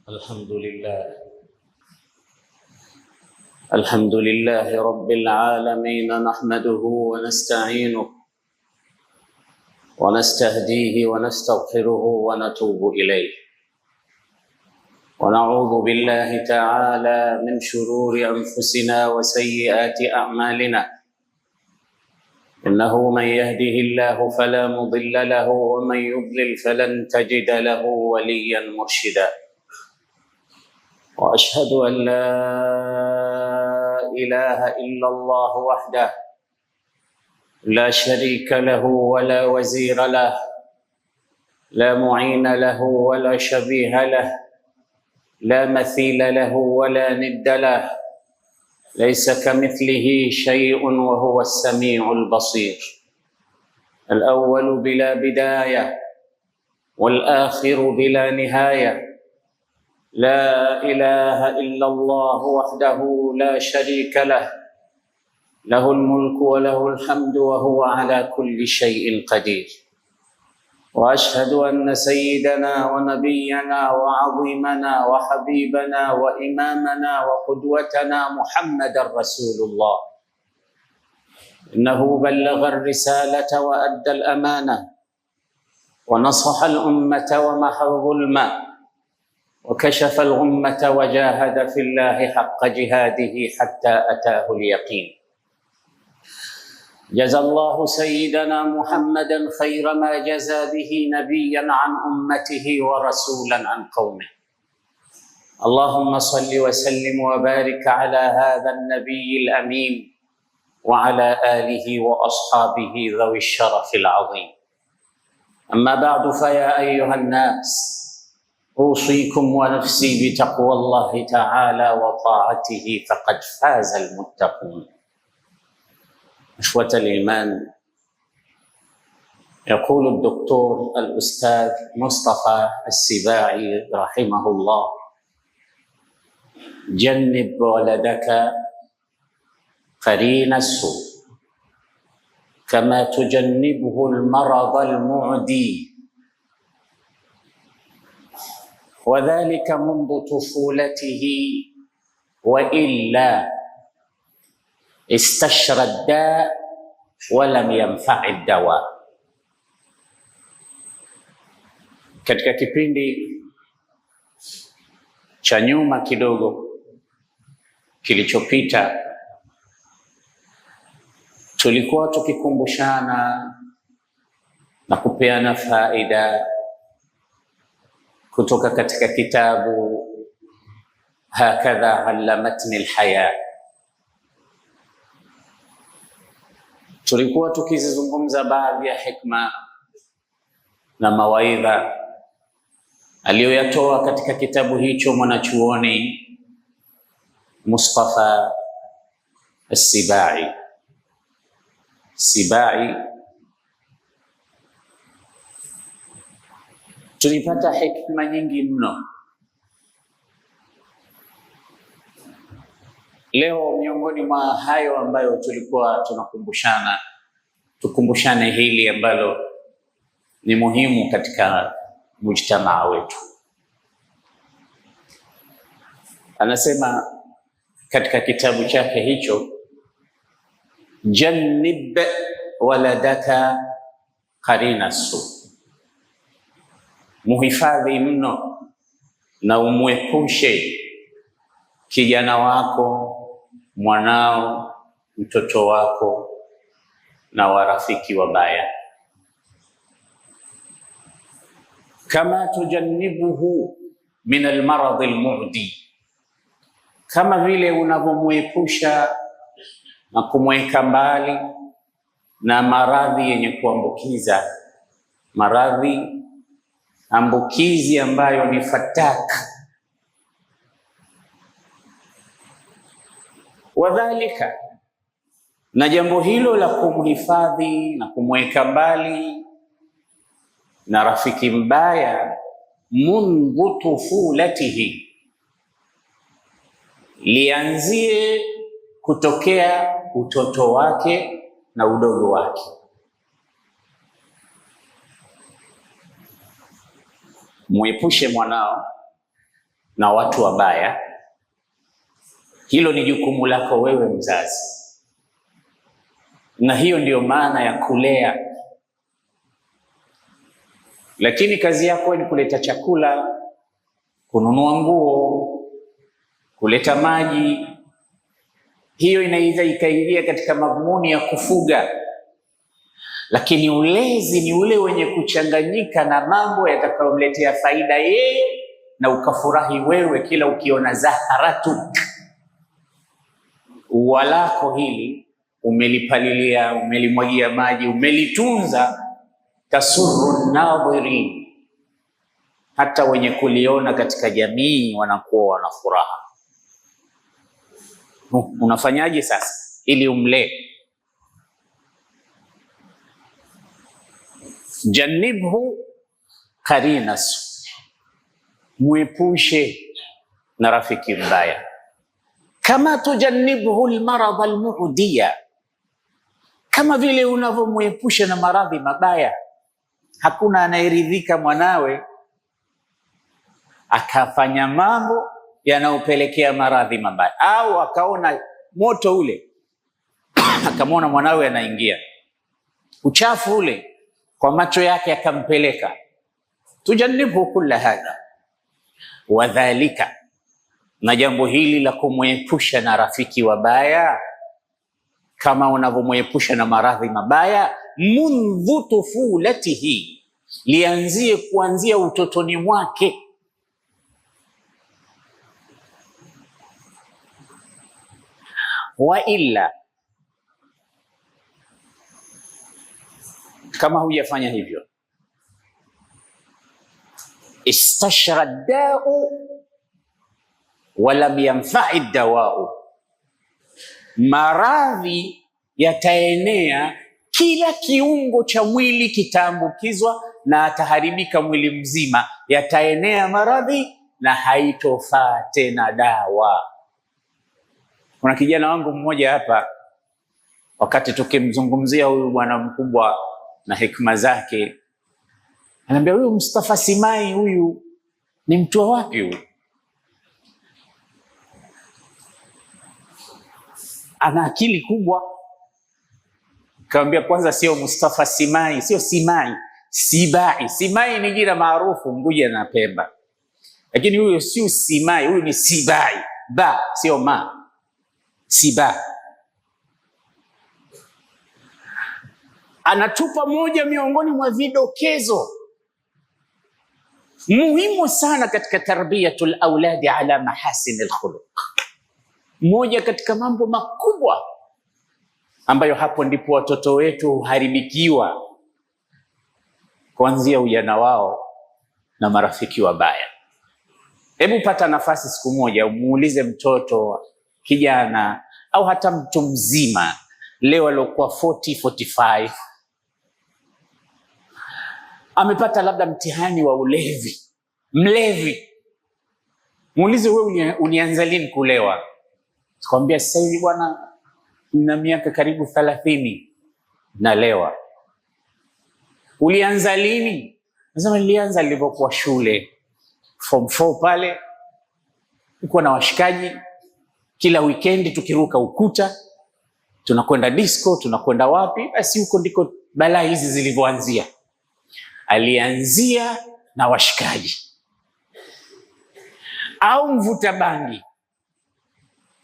الحمد لله رب العالمين، نحمده ونستعينه ونستهديه ونستغفره ونتوب إليه، ونعوذ بالله تعالى من شرور أنفسنا وسيئات أعمالنا، إنه من يهده الله فلا مضل له ومن يضلل فلن تجد له وليا مرشدا، وأشهد أن لا إله إلا الله وحده لا شريك له ولا وزير له، لا معين له ولا شبيه له، لا مثيل له ولا ند له، ليس كمثله شيء وهو السميع البصير، الأول بلا بداية والآخر بلا نهاية، لا إله إلا الله وحده لا شريك له، له الملك وله الحمد وهو على كل شيء قدير، وأشهد أن سيدنا ونبينا وعظيمنا وحبيبنا وإمامنا وقدوتنا محمدا رسول الله، إنه بلغ الرسالة وأدى الأمانة ونصح الأمة ومحى الظلم وكشف الغمة وجاهد في الله حق جهاده حتى أتاه اليقين. جزى الله سيدنا محمدا خير ما جزى به نبيا عن أمته ورسولا عن قومه. اللهم صل وسلم وبارك على هذا النبي الأمين وعلى آله وأصحابه ذوي الشرف العظيم. أما بعد، فيا أيها الناس، أوصيكم ونفسي بتقوى الله تعالى وطاعته، فقد فاز المتقون. إخوة الإيمان، يقول الدكتور الأستاذ مصطفى السباعي رحمه الله: جنب ولدك قرين السوء كما تجنبه المرض المعدي، وذلك منذ طفولته، وإلا استشرى الداء ولم ينفع الدواء. Katika kipindi cha nyuma kidogo kilichopita, tulikuwa tukikumbushana na kupeana faida kutoka katika kitabu Hakadha Allamatni Alhaya. Tulikuwa tukizungumza baadhi ya hikma na mawaidha aliyoyatoa katika kitabu hicho mwanachuoni Mustafa As-Sibai. Tulipata hikma nyingi mno. Leo miongoni mwa hayo ambayo tulikuwa tukumbushane hili ambalo ni muhimu katika mujtamaa wetu. Anasema katika kitabu chake hicho, jannib waladaka qarina su, muhifadhi mno na umwepushe kijana wako, mwanao, mtoto wako na warafiki wabaya. Kama tujannibuhu min almarad almu'di, kama vile unavyomwepusha na kumweka mbali na maradhi yenye kuambukiza, maradhi ambukizi ambayo ni fataka. Wadhalika, na jambo hilo la kumhifadhi na kumweka mbali na rafiki mbaya, mundu tufulatihi, lianzie kutokea utoto wake na udogo wake. Muepushe mwanao na watu wabaya, hilo ni jukumu lako wewe mzazi, na hiyo ndiyo maana ya kulea. Lakini kazi yako ni kuleta chakula, kununua nguo, kuleta maji. Hiyo inaweza ikaingia katika madhumuni ya kufuga, lakini ulezi ni ule wenye kuchanganyika na mambo yatakayomletea faida yeye na ukafurahi wewe kila ukiona zaharatu. Ua lako hili umelipalilia, umelimwagia maji, umelitunza, tasurru nadhirin, hata wenye kuliona katika jamii wanakuwa wana furaha. Unafanyaje sasa ili umlee? Jannibhu qarina su, muepushe na rafiki mbaya. Kama tujannibhu almarad almu'diya, kama vile unavyomuepusha na maradhi mabaya. Hakuna anayeridhika mwanawe akafanya mambo yanayopelekea maradhi mabaya, au akaona moto ule akamwona mwanawe anaingia, uchafu ule kwa macho yake akampeleka. Tujannibhu kulla hadha wadhalika, na jambo hili la kumwepusha na rafiki wabaya kama unavyomwepusha na maradhi mabaya, mundhu tufulatihi, lianzie kuanzia utotoni mwake. Wa illa, kama hujafanya hivyo, istashra dau walam yanfa'i dawau, maradhi yataenea, kila kiungo cha mwili kitaambukizwa na ataharibika mwili mzima. Yataenea maradhi na haitofaa tena dawa. Kuna kijana wangu mmoja hapa, wakati tukimzungumzia huyu bwana mkubwa na hikma zake, anambia huyu Mustafa Simai huyu ni mtu wa wapi huyu? Ana akili kubwa. Kaambia kwanza sio Mustafa Simai, sio Simai, Sibai. Simai ni jina maarufu Unguja na Pemba, lakini huyu sio Simai, huyu ni Sibai, ba sio ma, Siba. Anatupa moja miongoni mwa vidokezo muhimu sana katika tarbiyatul auladi ala mahasin alkhuluq. Moja katika mambo makubwa ambayo hapo ndipo watoto wetu huharibikiwa kuanzia ujana wao na marafiki wabaya. Hebu pata nafasi siku moja umuulize mtoto, kijana au hata mtu mzima leo aliokuwa 40-45, amepata labda mtihani wa ulevi, mlevi. Muulize, wewe ulianza lini kulewa? Sikwambia sasa hivi bwana, na miaka karibu 30 nalewa. Ulianza lini? Nasema nilianza nilipokuwa shule form 4 pale, nilikuwa na washikaji, kila weekend tukiruka ukuta, tunakwenda disco, tunakwenda wapi. Basi huko ndiko balaa hizi zilivyoanzia. Alianzia na washikaji. Au mvuta bangi.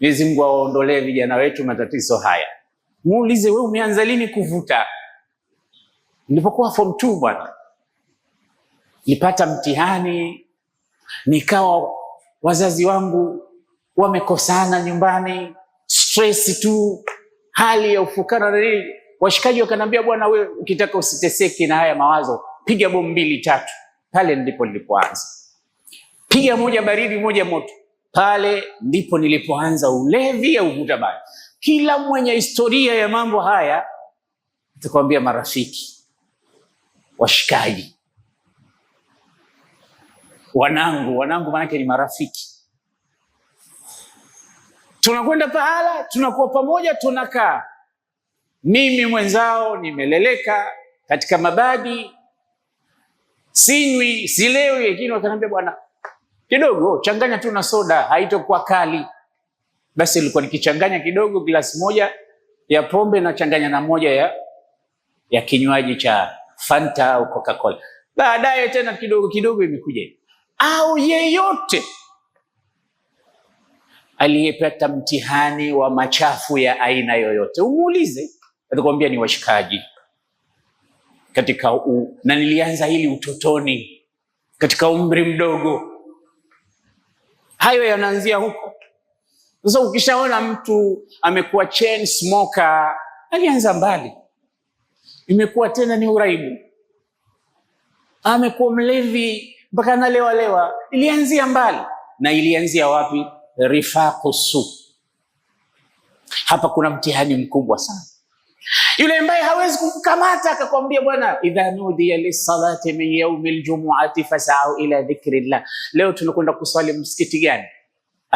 Mwenyezi Mungu awaondolee vijana wetu matatizo haya. Muulize, wewe umeanza lini kuvuta? Nilipokuwa form 2 bwana. Nilipata mtihani, nikawa wazazi wangu wamekosana nyumbani, stress tu, hali ya ufukara na nini. Washikaji wakanambia, bwana wewe ukitaka usiteseke na haya mawazo, piga bomu 2-3. Pale ndipo nilipoanza. Piga moja baridi moja moto. Pale ndipo nilipoanza ulevi au uvuta bangi. Kila mwenye historia ya mambo haya atakwambia marafiki, washikaji, wanangu maana ni marafiki. Tunakwenda pahala, tunakuwa pamoja, tunakaa. Mimi mwenzao nimeleleka katika mabadi, sinywi, silewi, lakini wakaniambia, bwana kidogo, changanya tu na soda, haitokuwa kali. Basi ilikuwa nikichanganya kidogo, glasi moja ya pombe na changanya na moja ya kinywaji cha Fanta au Coca-Cola. Baadaye tena kidogo kidogo imekuja. Au yeyote aliyepata mtihani wa machafu ya aina yoyote, umuulize, atakwambia ni washikaji. Na nilianza hili utotoni, katika umri mdogo. Hayo yanaanzia huko. Sasa ukishaona mtu amekuwa chain smoker, alianza mbali. Imekuwa tena ni uraibu. Amekuwa mlevi mpaka analewa, ilianzia mbali. Na ilianzia wapi? Rifaqu su. Hapa kuna mtihani mkubwa sana. Yule ambaye hawezi kukamata akakwambia, bwana, idha nudiya lis-salati min yawmil jumu'ati fas'au ila dhikrillah. Leo tunakwenda kuswali msikiti gani?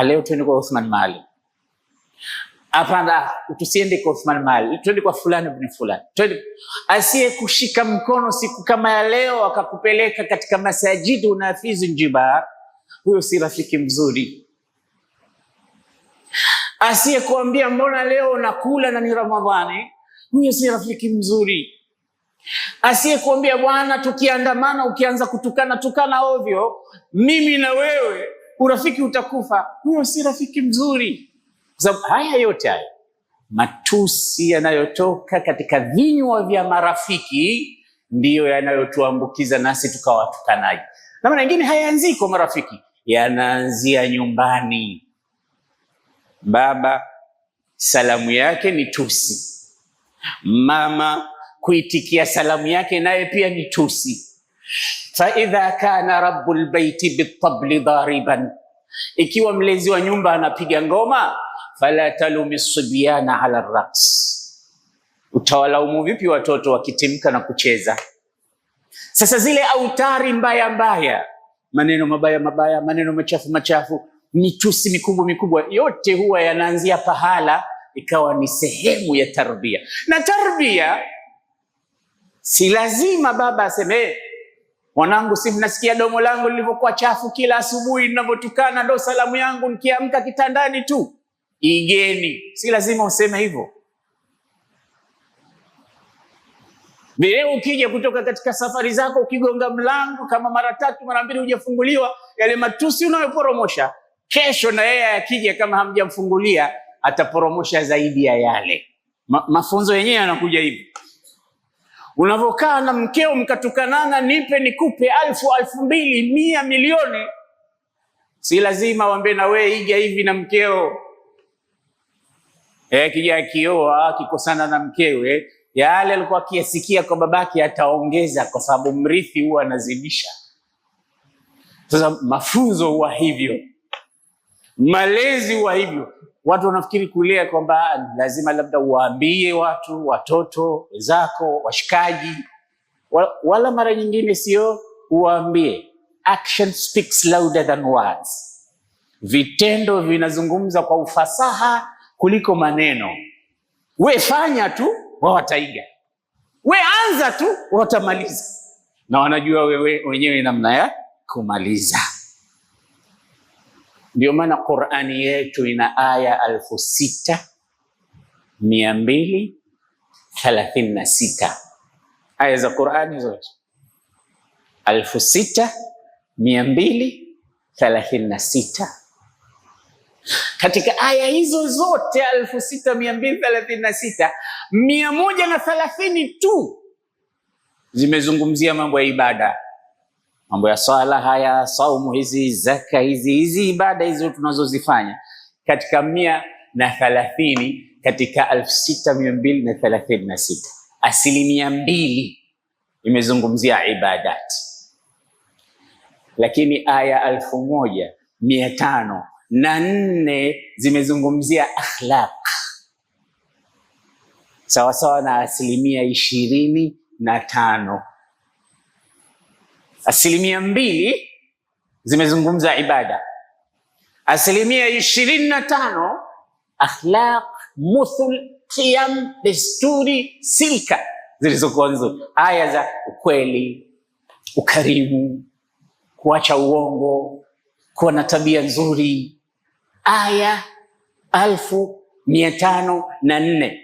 Leo tuende kwa Uthman Mali. Hapana, tusiende kwa Uthman Mali, tuende kwa fulani ibn fulani. Asiye kushika mkono siku kama ya leo akakupeleka katika masajidu na fizi njiba, huyo si rafiki mzuri. Asiye kuambia mbona leo nakula na ni Ramadhani, huyo si rafiki mzuri. Asiye kuambia bwana, tukiandamana ukianza tukana ovyo, mimi na wewe urafiki utakufa, huyo si rafiki mzuri. Kwa sababu haya yote haya matusi yanayotoka katika vinywa vya marafiki ndiyo yanayotuambukiza nasi tukawatukanaji. Na maana nyingine hayaanzi kwa marafiki, yanaanzia nyumbani. Baba salamu yake ni tusi, mama kuitikia salamu yake naye pia ni tusi. Fa idha kana rabbul baiti bitabli dariban, ikiwa mlezi wa nyumba anapiga ngoma, fala talumi sibyana ala raqs, utawalaumu vipi watoto wakitimka na kucheza? Sasa zile autari mbaya, maneno mabaya, maneno machafu, mitusi mikubwa, yote huwa yanaanzia pahala ikawa ni sehemu ya tarbia. Na tarbia si lazima baba aseme, mwanangu, si mnasikia domo langu lilivyokuwa chafu kila asubuhi ninavyotukana, ndo salamu yangu nikiamka kitandani tu? Igeni, si lazima useme hivyo. Vile ukija kutoka katika safari zako, ukigonga mlango kama mara 3 mara 2 hujafunguliwa, yale matusi unayoporomosha, kesho na yeye akija kama hamjamfungulia ataporomosha zaidi ya yale. Mafunzo yenyewe yanakuja hivi. Unavokaa na mkeo mkatukanana, nipe nikupe, 1000, 2000, 100, milioni, si lazima waambie na wewe iga hivi na mkeo. Kija akioa akikosana na mkewe, yale alikuwa akiyasikia kwa babake ataongeza, kwa sababu mrithi huwa anazidisha. Sasa mafunzo huwa hivyo, malezi huwa hivyo. Watu wanafikiri kulea kwamba lazima labda uwaambie watoto wenzako, washikaji, wala mara nyingine sio uwaambie. Action speaks louder than words. Vitendo vinazungumza kwa ufasaha kuliko maneno. We fanya tu, wao wataiga. We anza tu, watamaliza. Na wanajua wewe wenyewe namna ya kumaliza. Ndio maana Qur'ani yetu ina aya 6236. Aya za Qur'ani zote 6236. Katika aya hizo zote 6236, 130 tu zimezungumzia mambo ya ibada. Mambo ya swala haya, saumu hizi, zaka hizi ibada hizo tunazozifanya. Katika 130 katika 6236, 2% imezungumzia ibadat. Lakini aya 1504 zimezungumzia akhlaq, sawa na 25%. 2% zimezungumza ibada, 25% akhlaq, muthul, qiyam, desturi, silka zilizokuwa nzuri. Aya za ukweli, ukarimu, kuacha uongo, kuwa na tabia nzuri. Aya 1504.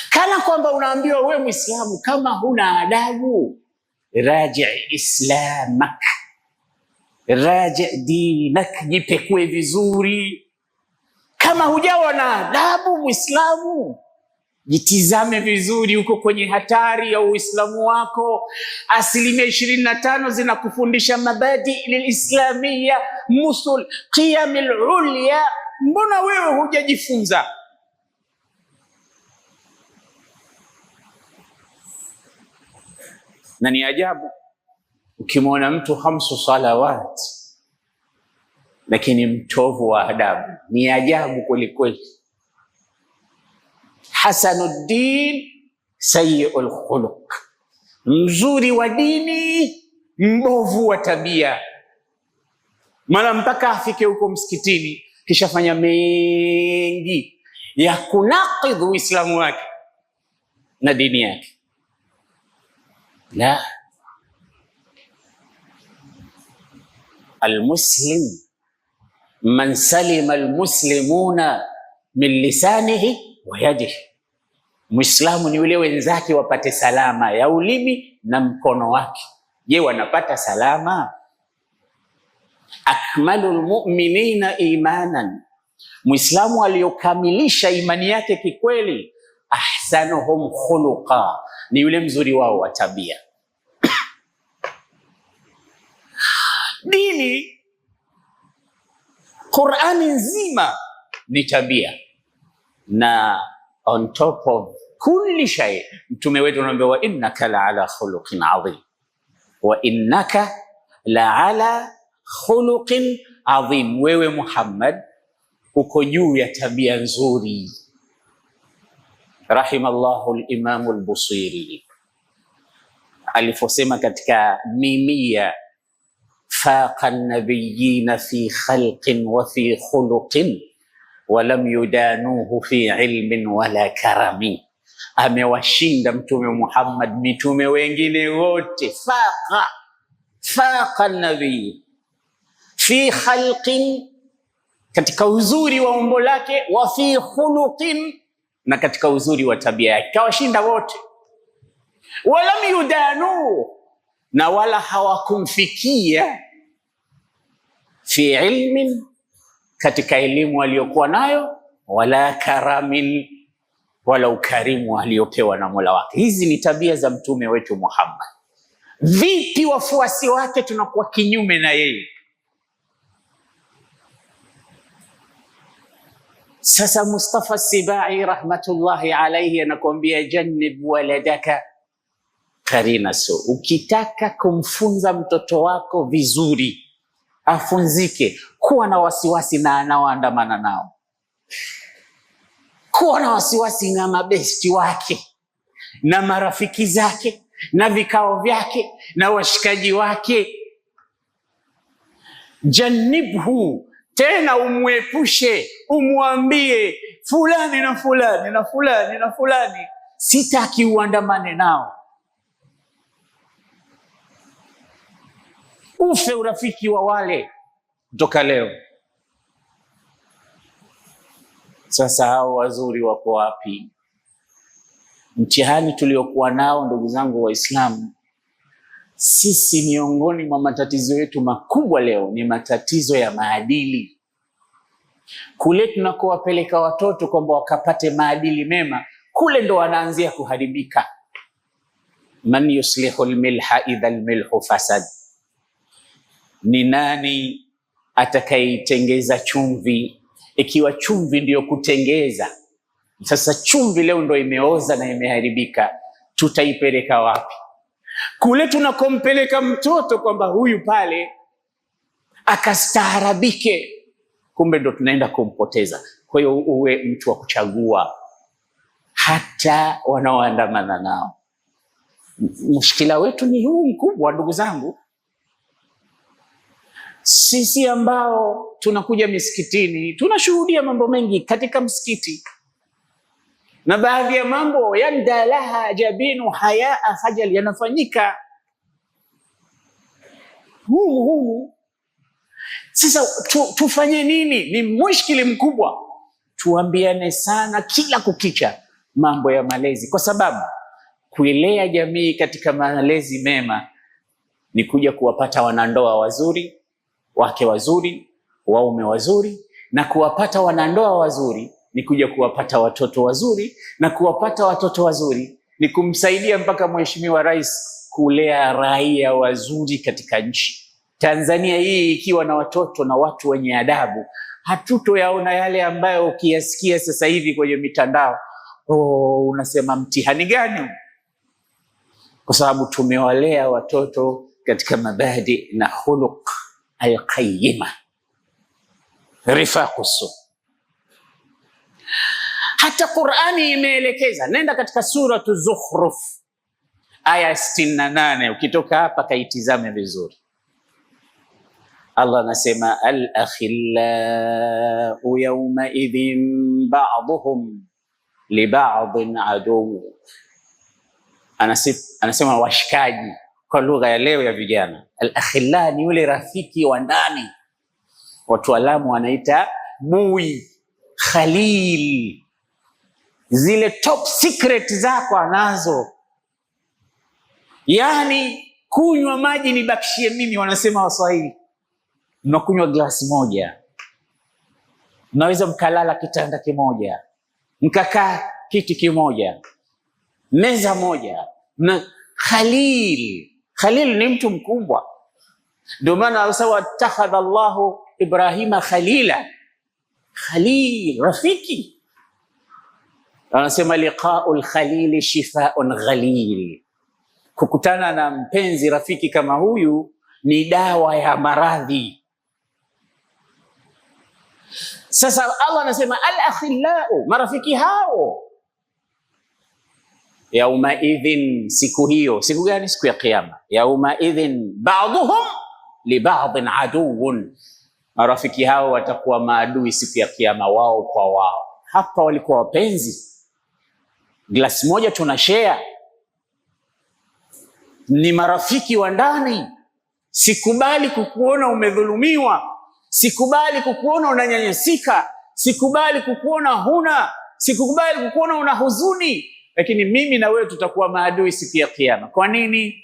Kana kwamba unaambiwa wewe Muislamu, kama huna adabu, raji islamak, raji dinak, jipekue vizuri. Kama hujawa na adabu Muislamu, jitizame vizuri, uko kwenye hatari ya Uislamu wako. 25% zinakufundisha mabadi lilislamia, musul qiyamil ulya. Mbona wewe hujajifunza? Na ni ajabu ukimwona mtu 5 salawat lakini mtovu wa adabu. Ni ajabu kweli kweli. Hasanuddin sayyi'ul khuluq, mzuri wa dini, mbovu wa tabia. Mara mpaka afike huko msikitini kisha fanya mengi ya kunaqidhu Uislamu wake na dini yake. La, almuslim man salima almuslimuna min lisanihi wa yadihi. Muislamu ni yule wenzake wapate salama ya ulimi na mkono wake. Je, wanapata salama? Akmalul mu'minina imanan, Muislamu aliyokamilisha imani yake kikweli, ahsanuhum khuluqa, ni yule mzuri wao wa tabia. Dini, Qur'ani nzima ni tabia, na on top of kulli shay, mtume wetu anaambia wa innaka la ala khuluqin adhim, wa innaka la ala khuluqin adhim. Wewe Muhammad uko juu ya tabia nzuri. Rahimallahu al-Imam al-Busiri alifosema katika mimia, faqa an-nabiyina fi khalqin wa fi khuluqin wa lam yudanuhu fi ilmin wala karami. Amewashinda Mtume Muhammad mitume wengine wote. Faqa an-nabiy fi khalqin, katika uzuri wa umbo lake, wa fi khuluqin, na katika uzuri wa tabia yake, kawashinda wote. Walam yudanu, na wala hawakumfikia, fi ilmin, katika elimu aliyokuwa nayo, wala karamin, wala ukarimu aliyopewa na Mola wake. Hizi ni tabia za mtume wetu Muhammad. Vipi wafuasi wake tunakuwa kinyume na yeye? Sasa Mustafa Sibai rahmatullahi alayhi anakuambia, jannib waladaka karina su. Ukitaka kumfunza mtoto wako vizuri, afunzike, kuwa na wasiwasi na anaoandamana nao, kuwa na wasiwasi na mabesti wake na marafiki zake na vikao vyake na washikaji wake. Jannibhu, tena umwepushe, umwambie fulani na fulani na fulani na fulani, sitaki uandamane nao. Ufe urafiki wa wale kutoka leo. Sasa hao wazuri wako wapi? Mtihani tuliokuwa nao ndugu zangu Waislamu, sisi miongoni mwa matatizo yetu makubwa leo ni matatizo ya maadili. Kule tunakowapeleka watoto kwamba wakapate maadili mema, kule ndo wanaanzia kuharibika. Man yuslihu almilha idha almilhu fasad, ni nani atakayeitengeza chumvi ikiwa chumvi ndiyo kutengeza? Sasa chumvi leo ndo imeoza na imeharibika, tutaipeleka wapi? Kule tunakompeleka mtoto kwamba huyu pale akastaarabike, kumbe ndo tunaenda kumpoteza. Kwa hiyo uwe mtu wa kuchagua hata wanaoandamana nao. Mushkila wetu ni huu mkubwa ndugu zangu. Sisi ambao tunakuja misikitini, tunashuhudia mambo mengi katika msikiti, na baadhi ya mambo yandalaha jabinu hayaa khajal, yanafanyika humu Sasa tufanye nini? Ni mushkili mkubwa. Tuambiane sana kila kukicha mambo ya malezi, kwa sababu kuilea jamii katika malezi mema ni kuja kuwapata wanandoa wazuri, wake wazuri, waume wazuri, na kuwapata wanandoa wazuri ni kuja kuwapata watoto wazuri, na kuwapata watoto wazuri ni kumsaidia mpaka Mheshimiwa Rais kulea raia wazuri katika nchi. Tanzania hii ikiwa na watoto na watu wenye adabu, hatutoyaona yale ambayo ukiyasikia sasa hivi kwenye mitandao, unasema mtihani gani? Kwa sababu tumewalea watoto katika mabadi na khuluq alqayyima, rifaqus. Hata Qur'ani imeelekeza, nenda katika suratu Zukhruf aya 68, ukitoka hapa kaitizame vizuri. Allah anasema al-akhillau yawma idhin ba'dhum li ba'dhin adu. Anasema washikaji kwa lugha ya leo ya vijana. Al-akhilla ni yule rafiki wa ndani, watu walamu wanaita bui, khalil, zile top secret zako anazo. Yani kunywa maji nibakishie mimi, wanasema Waswahili. Mnakunywa glasi moja, mnaweza mkalala kitanda kimoja, mkakaa kiti kimoja, meza moja, na khalil. Khalil ni mtu mkubwa. Ndio maana alisawa takhadha Allahu Ibrahima khalila. Khalil, rafiki. Anasema liqa'ul khalili shifaa'un ghalil. Kukutana na mpenzi rafiki kama huyu ni dawa ya maradhi. Sasa Allah anasema al-akhillau, marafiki hao. Yauma idhin, siku hiyo. Siku gani? Siku ya Kiyama. Yauma idhin ba'dhum li ba'dhin aduwwun, marafiki hao watakuwa maadui siku ya Kiyama, wao kwa wao. Hapa walikuwa wapenzi, glasi moja tunashare, ni marafiki wa ndani. Sikubali kukuona umedhulumiwa, sikubali kukuona unanyanyasika, sikubali kukuona huna, sikubali kukuona una huzuni. Lakini mimi na wewe tutakuwa maadui siku ya Kiyama. Kwa nini?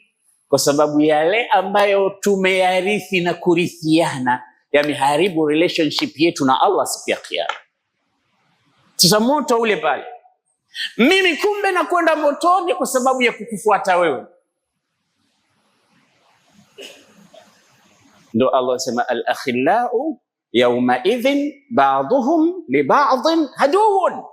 Kwa sababu yale ambayo tumeyarithi na kurithiana yameharibu relationship yetu na Allah siku ya Kiyama. Sasa moto ule pale, mimi kumbe na kwenda motoni kwa sababu ya kukufuata wewe. Ndo Allah sema al-akhillau yawma idhin ba'dhum li ba'dhin aduwwun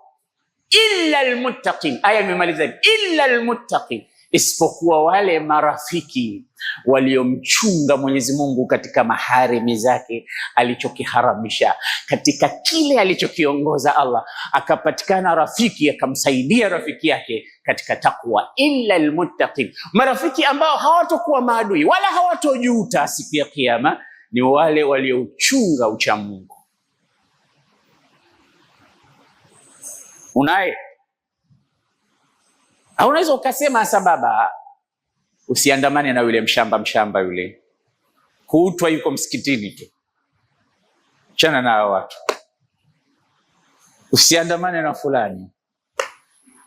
illa almuttaqin. Aya imemaliza illa almuttaqin, isipokuwa wale marafiki waliomchunga Mwenyezi Mungu katika maharimi zake, alichokiharamisha, katika kile alichokiongoza Allah, akapatikana rafiki akamsaidia rafiki yake katika takwa. Illa almuttaqin, marafiki ambao hawatokuwa maadui wala hawatojuta siku ya Kiyama, ni wale waliochunga ucha Mungu. Unaye au unaweza ukasema sababa usiandamane na yule mshamba yule, kuutwa yuko msikitini tu, chana na watu. Usiandamane na fulani,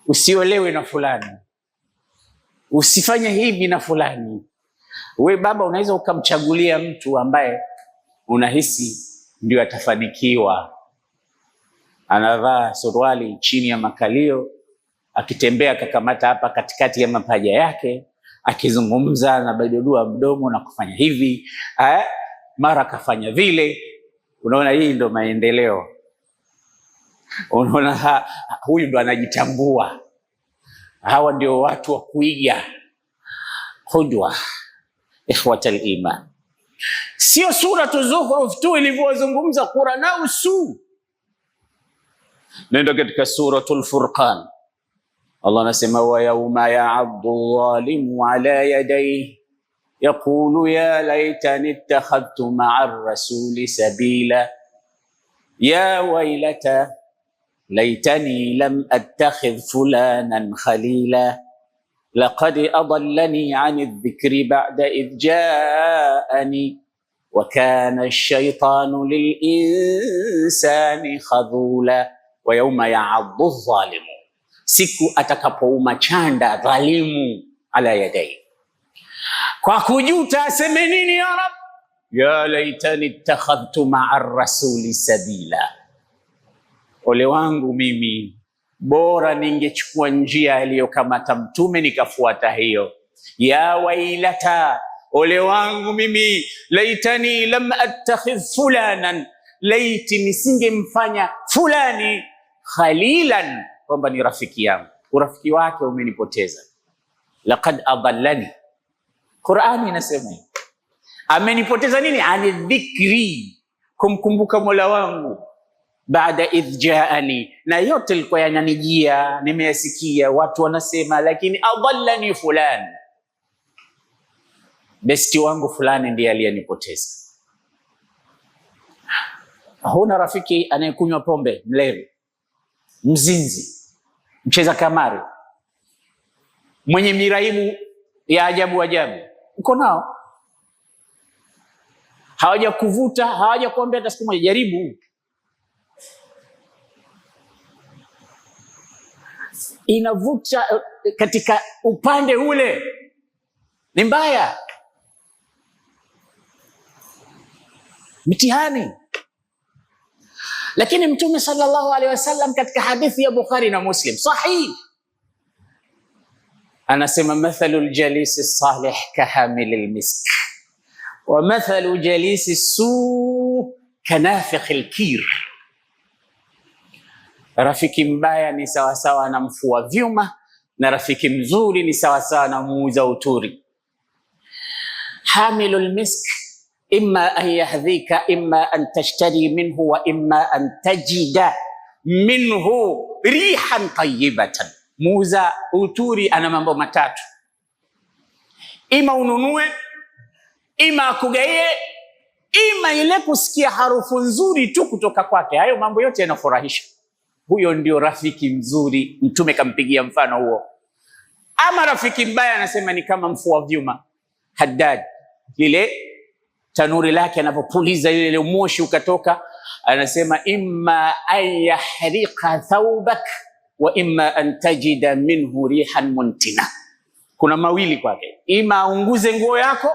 usiolewe na fulani, usifanye hivi na fulani. We baba, unaweza ukamchagulia mtu ambaye unahisi ndio atafanikiwa, anavaa suruali chini ya makalio, akitembea kakamata hapa katikati ya mapaja yake, akizungumza na badodua mdomo na kufanya hivi, mara kafanya vile. Unaona, hii ndo maendeleo. Unaona, huyu ndo anajitambua. Hawa ndio watu wa kuiga, qudwa. Ikhwatal iman, sio suratu Zukhruf tu ilivyozungumza Qur'an au nenda katika suratul Furqan. Allah anasema wa yawma ya'addu dhalimu ala yadayhi yaqulu ya laitani ittakhadhtu ma'a ar-rasuli sabila ya waylata laitani lam attakhidh fulanan khalila laqad adallani 'ani adh-dhikri ba'da idh ja'ani wa kana ash-shaytanu lil-insani khadhula wa yawma ya'addu adh-dhalimu, siku atakapouma chanda dhalimu ala yadai, kwa kujuta aseme nini? Ya Rab, ya laitani ittakhadhtu ma'a ar-rasuli sabila, ole wangu mimi, bora ningechukua njia aliyokamata mtume nikafuata hiyo. Ya wailata, ole wangu mimi, laitani lam attakhidh fulanan, laiti nisingemfanya fulani khalilan, kwamba ni rafiki yangu. Urafiki wake umenipoteza. Laqad adallani, Qur'ani inasema hivi, amenipoteza nini? Ani dhikri, kumkumbuka Mola wangu, baada idh jaani, na yote ilikuwa yananijia, nimeyasikia watu wanasema, lakini adallani fulani, besti wangu fulani ndiye aliyenipoteza. Huna rafiki anayekunywa pombe, mlevi, mzinzi, mcheza kamari, mwenye miraibu ya ajabu ajabu, uko nao? Hawaja kuvuta, hawaja kuambia hata siku moja jaribu. Inavuta katika upande ule, ni mbaya, mtihani. Lakini Mtume sallallahu alaihi wasallam katika hadithi ya Bukhari na Muslim sahih anasema, mathalul jalisi salih kahamilil misk wa mathalu jalisi su kanafikhil kir, rafiki mbaya ni sawasawa na mfua vyuma, na rafiki mzuri ni sawasawa na muuza uturi. Hamilul misk imma an yahdhika imma an tashtari minhu wa imma an tajida minhu rihan tayyibatan. Muuza uturi ana mambo matatu, ima ununue, ima akugaie, ima ile kusikia harufu nzuri tu kutoka kwake. Hayo mambo yote yanafurahisha. Huyo ndio rafiki mzuri. Mtume kampigia mfano huo. Ama rafiki mbaya anasema ni kama mfua vyuma, Haddad, lile tanuri lake anapopuliza ile moshi ukatoka, anasema imma an yahriqa thawbak wa imma an tajida minhu rihan muntina. Kuna mawili kwake, ima aunguze nguo yako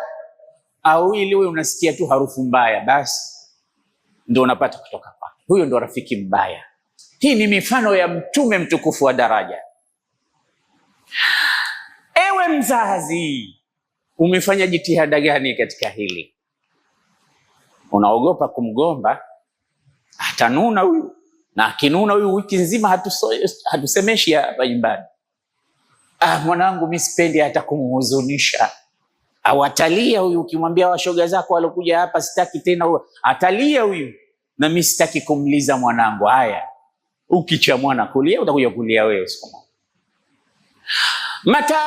au ili wewe unasikia tu harufu mbaya, basi ndio unapata kutoka kwake. Huyo ndio rafiki mbaya. Hii ni mifano ya Mtume mtukufu wa daraja. Ewe mzazi, umefanya jitihada gani katika hili? Unaogopa kumgomba, atanuna huyu, na akinuna huyu wiki nzima hatusemeshi hapa nyumbani. Mwanangu mimi sipendi hata kumhuzunisha. Awatalia huyu, ukimwambia washoga zako walokuja hapa sitaki tena, huyu atalia huyu, na mimi sitaki kumliza mwanangu. Haya, ukicha mwana kulia utakuja kulia wewe siku moja. Mata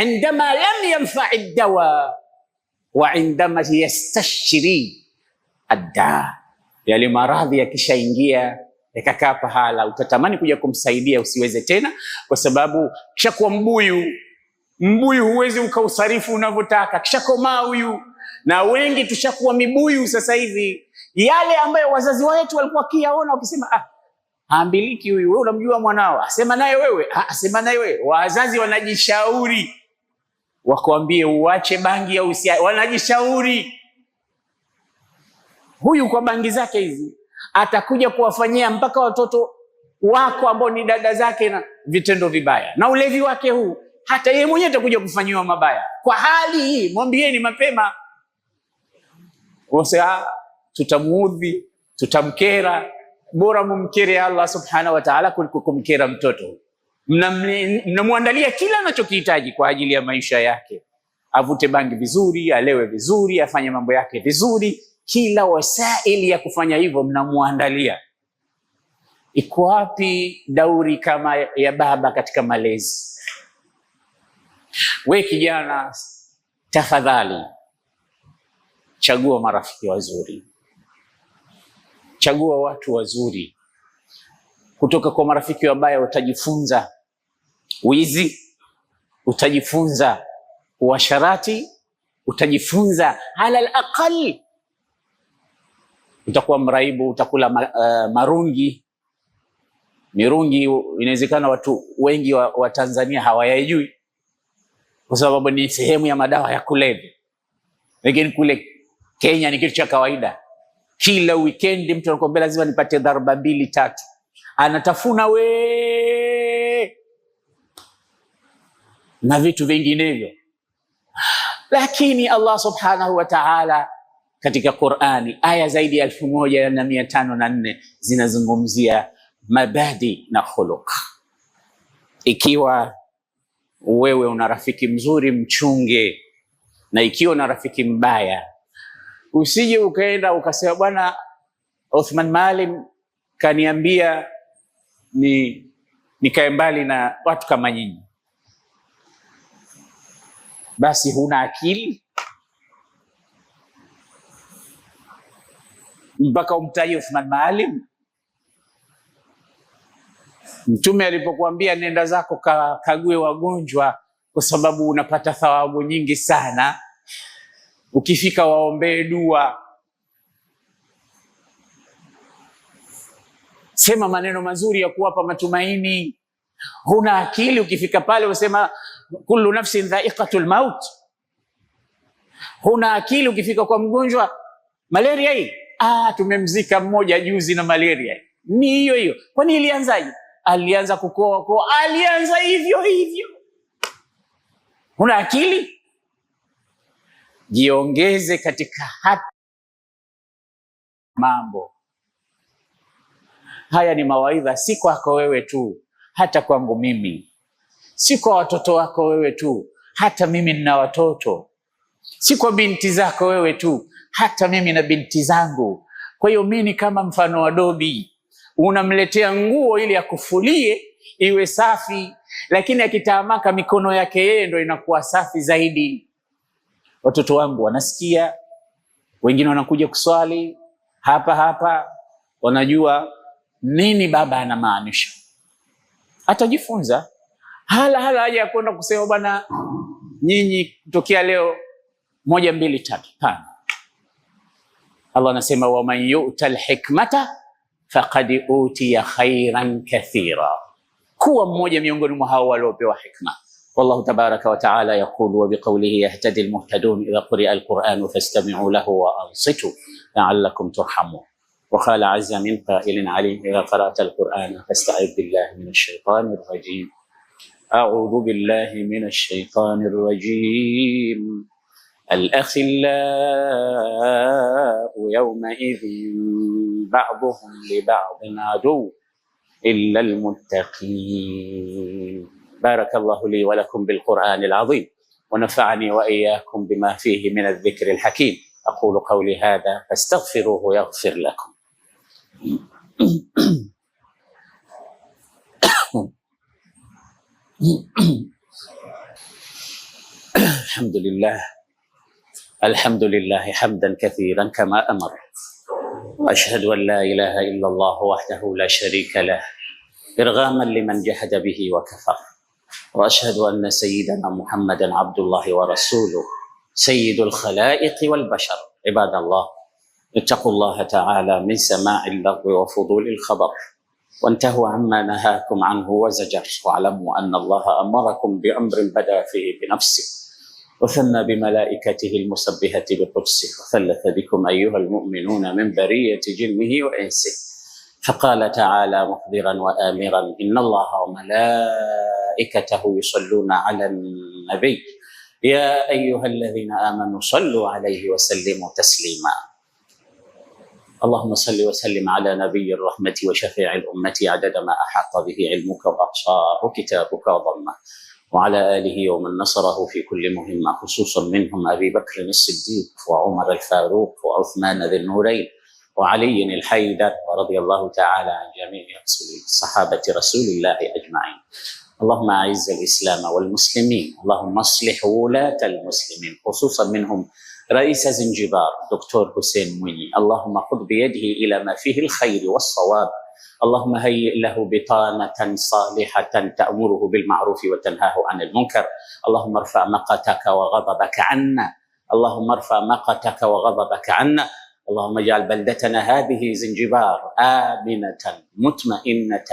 indama lam yanfa'i dawa wa indama yastashri adda, yale maradhi yakishaingia yakakaa pahala, utatamani kuja kumsaidia usiweze tena, kwa sababu kishakuwa mbuyu huwezi ukausarifu unavyotaka, kishakomaa huyu. Na wengi tushakuwa mibuyu sasa hivi, yale ambayo wazazi wetu walikuwa kiyaona wakisema haambiliki huyu, wewe unamjua mwanao, asema naye wewe, asema naye wewe. Wazazi wanajishauri wakwambie uache bangi au usiache, wanajishauri. Huyu kwa bangi zake hizi atakuja kuwafanyia mpaka watoto wako ambao ni dada zake na vitendo vibaya, na ulevi wake huu hata yeye mwenyewe atakuja kufanyiwa mabaya. Kwa hali hii mwambieni mapema. Wasa tutamuudhi, tutamkera, bora mumkere Allah subhanahu wa ta'ala kuliko kumkera mtoto. Mnamwandalia kila anachokihitaji kwa ajili ya maisha yake, avute bangi vizuri, alewe vizuri, afanye mambo yake vizuri, kila wasaili ya kufanya hivyo mnamwandalia. Iko wapi dauri kama ya baba katika malezi? We kijana, tafadhali chagua marafiki wazuri, chagua watu wazuri. Kutoka kwa marafiki wabaya utajifunza wizi, utajifunza uasharati, utajifunza ala al-aqal utakuwa mraibu, utakula marungi. Mirungi inawezekana watu wengi wa Tanzania hawayajui kwa sababu ni sehemu ya madawa ya kulevya, lakini kule Kenya ni kitu cha kawaida. Kila weekend mtu anakuambia lazima nipate dharba 2-3, anatafuna na vitu vinginevyo. Lakini Allah subhanahu wa ta'ala katika Qur'ani aya zaidi ya 1504 zinazungumzia mabadi na khuluq. Ikiwa wewe una rafiki mzuri, mchunge, na ikiwa una rafiki mbaya, usije ukaenda ukasema bwana Uthman Maalim kaniambia nikae mbali na watu kama nyinyi. Basi huna akili mpaka umtaje Uthman Maalim? Mtume alipokuambia nenda zako kague wagonjwa kwa sababu unapata thawabu nyingi sana, ukifika waombee dua, sema maneno mazuri ya kuwapa matumaini. Huna akili, ukifika pale usema kullu nafsin dha'iqatul maut. Huna akili, ukifika kwa mgonjwa malaria hii, tumemzika mmoja juzi na malaria ni hiyo hiyo. Kwani ilianzaje? Alianza kukoa, alianza hivyo hivyo. Huna akili? Jiongeze katika mambo haya. Ni mawaidha si kwako wewe tu, hata kwangu mimi. Si kwa watoto wako wewe tu, hata mimi nina watoto. Si kwa binti zako wewe tu, hata mimi na binti zangu. Kwa hiyo mimi ni kama mfano wa dobi. Unamletea nguo ili akufulie iwe safi, lakini akitamaka mikono yake yeye ndio inakuwa safi zaidi. Watoto wangu wanasikia, wengine wanakuja kuswali hapa, wanajua nini baba anamaanisha. Atajifunza. Hala haja kwenda kusema bwana nyinyi kutokea leo 1 2 3. Hapana. Allah anasema wa man yu'tal hikmata faqad utiya khairan kathira. Kuwa mmoja miongoni mwa hao waliopewa hikma. Wallahu tabaraka wa ta'ala yaqulu wa biqawlihi yahtadi almuhtadun idha quri'a alquran fastami'u lahu wa ansitu la'allakum turhamun. وقال عز من قائل عليم إذا قرأت القرآن فاستعذ بالله من الشيطان الرجيم. أعوذ بالله من الشيطان الرجيم. الأخلاء يومئذ بعضهم لبعض عدو إلا المتقين. بارك الله لي ولكم بالقرآن العظيم ونفعني وإياكم بما فيه من الذكر الحكيم. أقول قولي هذا فاستغفروه يغفر لكم. الحمد لله حمدا كثيرا كما أمر. وأشهد أن لا إله إلا الله وحده لا شريك له إرغاما لمن جحد به وكفر. وأشهد أن سيدنا محمدا عبد الله ورسوله سيد الخلائق والبشر. عباد الله اتقوا الله تعالى من سماع اللغو وفضول الخبر وانتهوا عما نهاكم عنه وزجر. واعلموا أن الله أمركم بأمر بدأ فيه بنفسه وثنى بملائكته المسبحة بقدسه وثلث بكم أيها المؤمنون من برية جنه وإنسه. فقال تعالى مخبرا وآمرا إن الله وملائكته يصلون على النبي يا أيها الذين آمنوا صلوا عليه وسلموا تسليما. اللهم صل وسلم على نبي الرحمة وشفيع الأمة عدد ما أحاط به علمك وأحصاه كتابك وضمه، وعلى آله ومن نصره في كل مهمة، خصوصا منهم أبي بكر الصديق وعمر الفاروق وعثمان ذي النورين وعلي الحيدر، ورضي الله تعالى عن جميع صحابة رسول الله أجمعين. اللهم أعز الإسلام والمسلمين، اللهم اصلح ولاة المسلمين خصوصا منهم رئيس زنجبار دكتور حسين مويني، اللهم خذ بيده إلى ما فيه الخير والصواب، اللهم هيئ له بطانة صالحة تأمره بالمعروف وتنهاه عن المنكر، اللهم ارفع مقتك وغضبك عنا، اللهم ارفع مقتك وغضبك عنا، اللهم اجعل بلدتنا هذه زنجبار آمنة مطمئنة،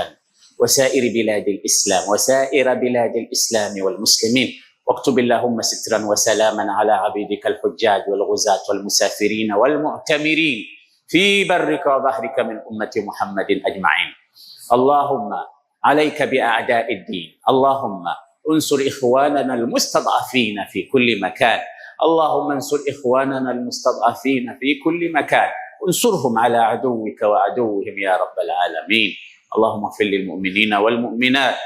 وسائر بلاد الإسلام وسائر بلاد الإسلام والمسلمين. واكتب اللهم سترا وسلاما على عبيدك الحجاج والغزاة والمسافرين والمعتمرين في برك وبحرك من أمة محمد أجمعين. اللهم عليك بأعداء الدين، اللهم انصر إخواننا المستضعفين في كل مكان، اللهم انصر إخواننا المستضعفين في كل مكان، انصرهم على عدوك وعدوهم يا رب العالمين. اللهم اغفر للمؤمنين والمؤمنات،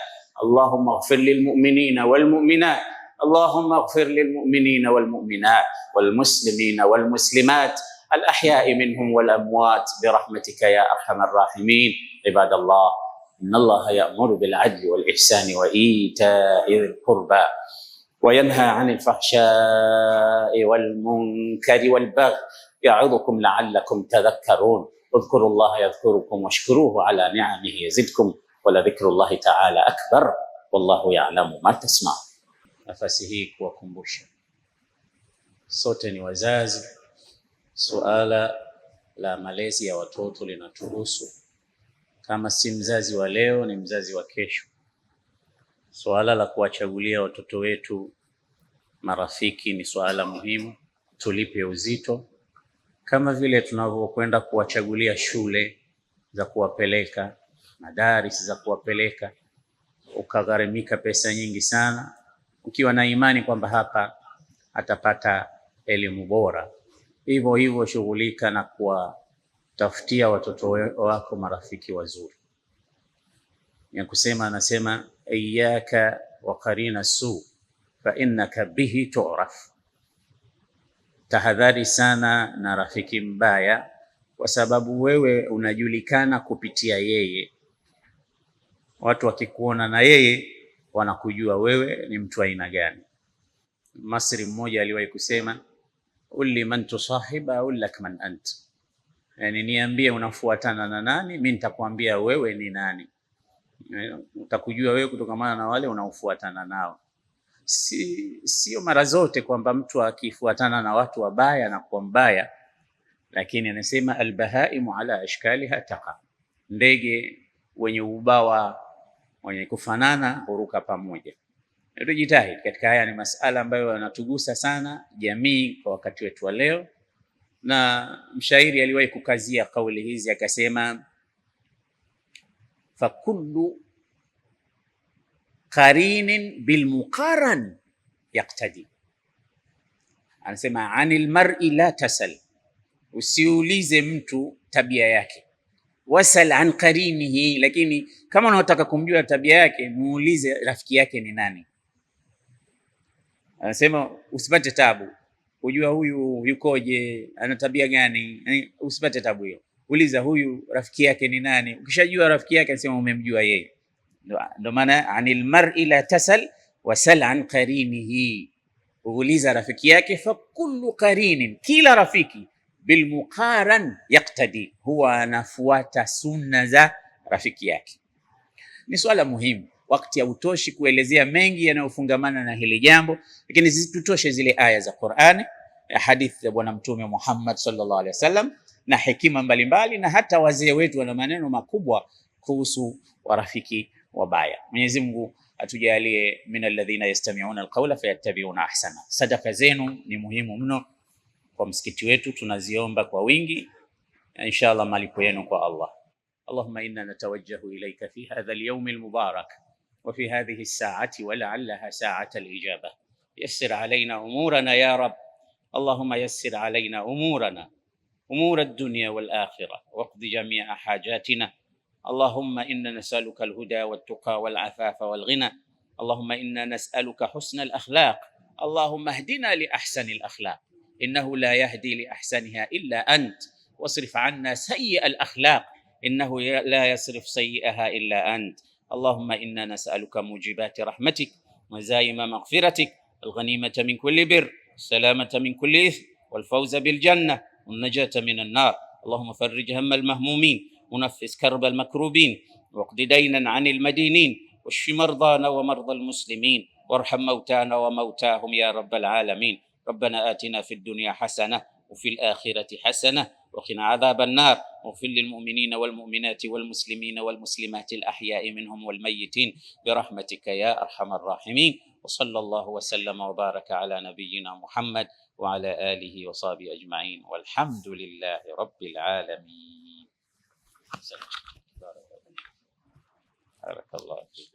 اللهم اغفر للمؤمنين والمؤمنات، اللهم اغفر للمؤمنين والمؤمنات والمسلمين والمسلمات الأحياء منهم والأموات برحمتك يا أرحم الراحمين. عباد الله، إن الله يأمر بالعدل والإحسان وإيتاء ذي القربى وينهى عن الفحشاء والمنكر والبغي يعظكم لعلكم تذكرون. اذكروا الله يذكركم واشكروه على نعمه يزدكم ولذكر الله تعالى أكبر والله يعلم ما تصنعون. Nafasi hii kuwakumbusha sote ni wazazi, suala la malezi ya watoto linatuhusu. Kama si mzazi wa leo ni mzazi wa kesho. Suala la kuwachagulia watoto wetu marafiki ni suala muhimu, tulipe uzito. Kama vile tunavyokwenda kuwachagulia shule za kuwapeleka, madaris za kuwapeleka, ukagharimika pesa nyingi sana, ukiwa na imani kwamba hapa atapata elimu bora. Hivyo hivyo shughulika na kuwatafutia watoto wako marafiki wazuri. Ya kusema anasema iyyaka wa qarina su fa innaka bihi tu'raf. Tahadhari sana na rafiki mbaya, kwa sababu wewe unajulikana kupitia yeye. Watu wakikuona na yeye wanakujua wewe ni mtu aina gani. Masri mmoja aliwahi kusema ulli man tusahiba ullak man ant, yani niambie unafuatana na nani, mimi nitakwambia wewe ni nani. Utakujua wewe kutokana na wale unaofuatana nao. Sio mara zote kwamba mtu akifuatana na watu wabaya na kuwa mbaya, lakini anasema albahaimu ala ashkaliha taqa, ndege wenye ubawa wenye kufanana huruka pamoja. Tujitahidi katika haya, ni masala ambayo yanatugusa sana jamii kwa wakati wetu wa leo. Na mshairi aliwahi kukazia kauli hizi akasema fakullu qarinin bilmuqaran yaqtadi. Anasema anil mar'i la tasal, usiulize mtu tabia yake. Wasal an qarinihi, lakini kama unataka kumjua tabia yake muulize rafiki yake ni nani. Anasema usipate tabu kujua huyu yukoje, ana tabia gani, usipate tabu hiyo. Uliza huyu rafiki yake ni nani. Ukishajua rafiki yake anasema umemjua yeye. Ndio maana anil mar'i la tasal wasal an qarinihi, uliza rafiki yake. Fa kullu qarinin, kila rafiki bilmuqaran yaqtadi, huwa anafuata sunna za rafiki yake. Ni swala muhimu. Wakati hautoshi kuelezea mengi yanayofungamana na hili jambo, lakini zitutoshe zile aya za Qur'ani, hadithi ya Bwana Mtume Muhammad sallallahu alaihi wasallam na hekima mbalimbali, na hata wazee wetu wana maneno makubwa kuhusu warafiki wabaya. Mwenyezi Mungu atujalie min alladhina yastami'una alqawla fayattabi'una ahsana. Sadaka zenu ni muhimu mno kwa msikiti wetu, tunaziomba kwa wingi, inshallah malipo yenu kwa Allah. Allahumma inna natawajjahu ilayka fi hadha al-yawm al-mubarak wa fi hadhihi as-sa'ati wa la'allaha sa'at al-ijaba. Yassir alayna umurana ya Rabb. Allahumma yassir alayna umurana, umur ad-dunya wal-akhirah, waqdi jami'a hajatina. Allahumma inna nas'aluka al-huda wat-tuqa wal-afafa wal-ghina. Allahumma inna nas'aluka husna al-akhlaq. Allahumma ihdina li ahsani al-akhlaq. إنه لا يهدي لأحسنها إلا أنت، واصرف عنا سيئ الأخلاق إنه لا يصرف سيئها إلا أنت. اللهم إنا نسألك موجبات رحمتك وزائم مغفرتك، الغنيمة من كل بر، السلامة من كل إثم، والفوز بالجنة، والنجاة من النار. اللهم فرج هم المهمومين، ونفس كرب المكروبين، واقض دينا عن المدينين، واشف مرضانا ومرضى المسلمين، وارحم موتانا وموتاهم يا رب العالمين. ربنا آتنا في الدنيا حسنة وفي الآخرة حسنة وقنا عذاب النار. واغفر للمؤمنين والمؤمنات والمسلمين والمسلمات الأحياء منهم والميتين برحمتك يا أرحم الراحمين. وصلى الله وسلم وبارك على نبينا محمد وعلى آله وصحبه أجمعين، والحمد لله رب العالمين. بارك الله فيك.